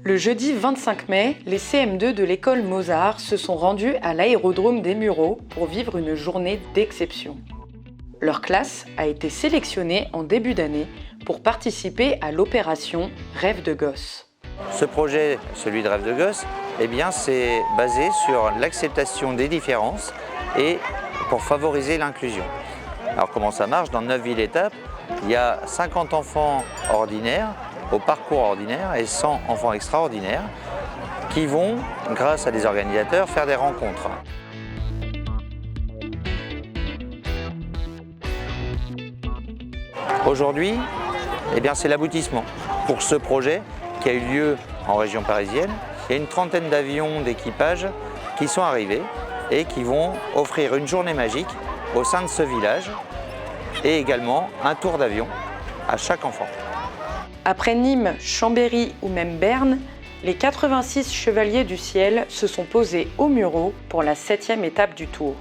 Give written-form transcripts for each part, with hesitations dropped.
Le jeudi 25 mai, les CM2 de l'école Mozart se sont rendus à l'aérodrome des Mureaux pour vivre une journée d'exception. Leur classe a été sélectionnée en début d'année pour participer à l'opération Rêve de gosse. Ce projet, celui de Rêve de gosse, c'est basé sur l'acceptation des différences et pour favoriser l'inclusion. Alors comment ça marche? Dans 9 villes-étapes, il y a 50 enfants ordinaires au parcours ordinaire et 100 enfants extraordinaires qui vont, grâce à des organisateurs, faire des rencontres. Aujourd'hui, c'est l'aboutissement pour ce projet qui a eu lieu en région parisienne. Il y a une trentaine d'avions d'équipage qui sont arrivés et qui vont offrir une journée magique au sein de ce village et également un tour d'avion à chaque enfant. Après Nîmes, Chambéry ou même Berne, les 86 chevaliers du ciel se sont posés aux Mureaux pour la 7e étape du tour.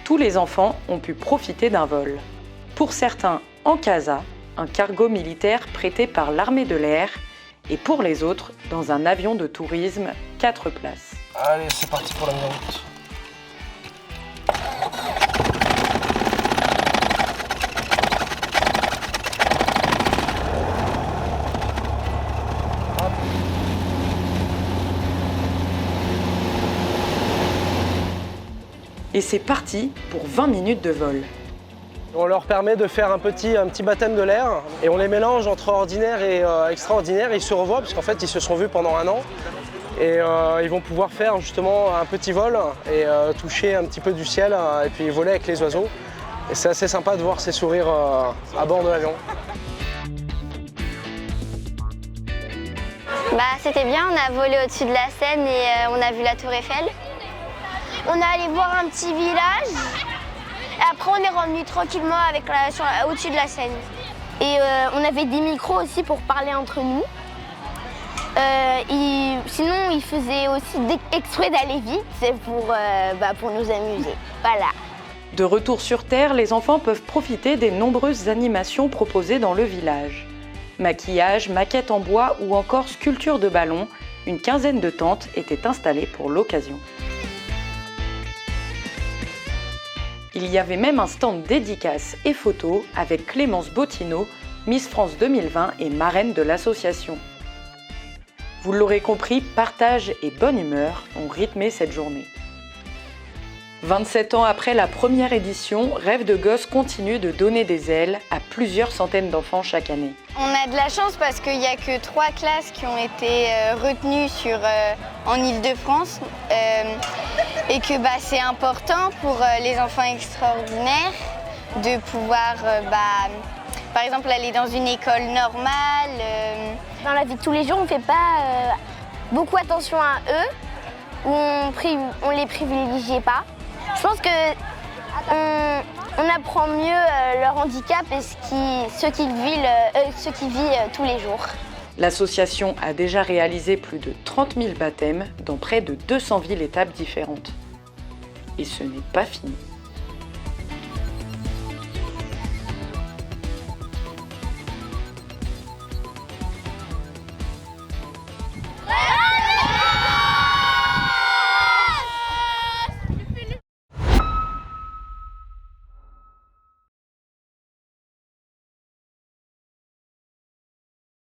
Tous les enfants ont pu profiter d'un vol. Pour certains, en casa, un cargo militaire prêté par l'armée de l'air, et pour les autres, dans un avion de tourisme 4 places. Allez, c'est parti pour la mise en route. Et c'est parti pour 20 minutes de vol. On leur permet de faire un petit baptême de l'air et on les mélange entre ordinaire et extraordinaire. Ils se revoient parce qu'en fait ils se sont vus pendant un an et ils vont pouvoir faire justement un petit vol et toucher un petit peu du ciel et puis voler avec les oiseaux. Et c'est assez sympa de voir ces sourires à bord de l'avion. C'était bien, on a volé au-dessus de la Seine et on a vu la Tour Eiffel. On est allé voir un petit village. Et après, on est revenu tranquillement au-dessus de la Seine. Et on avait des micros aussi pour parler entre nous. Sinon, ils faisaient aussi exprès d'aller vite pour nous amuser. Voilà. De retour sur Terre, les enfants peuvent profiter des nombreuses animations proposées dans le village. Maquillage, maquettes en bois ou encore sculpture de ballons, une quinzaine de tentes étaient installées pour l'occasion. Il y avait même un stand dédicace et photos avec Clémence Bottineau, Miss France 2020 et marraine de l'association. Vous l'aurez compris, partage et bonne humeur ont rythmé cette journée. 27 ans après la première édition, Rêve de gosse continue de donner des ailes à plusieurs centaines d'enfants chaque année. On a de la chance parce qu'il n'y a que 3 classes qui ont été retenues en Île-de-France et que c'est important pour les enfants extraordinaires de pouvoir, par exemple, aller dans une école normale. Dans la vie de tous les jours, on ne fait pas beaucoup attention à eux, ou on les privilégie pas. Je pense qu'on apprend mieux leur handicap et ce qu'ils vivent tous les jours. L'association a déjà réalisé plus de 30 000 baptêmes dans près de 200 villes-étapes différentes. Et ce n'est pas fini.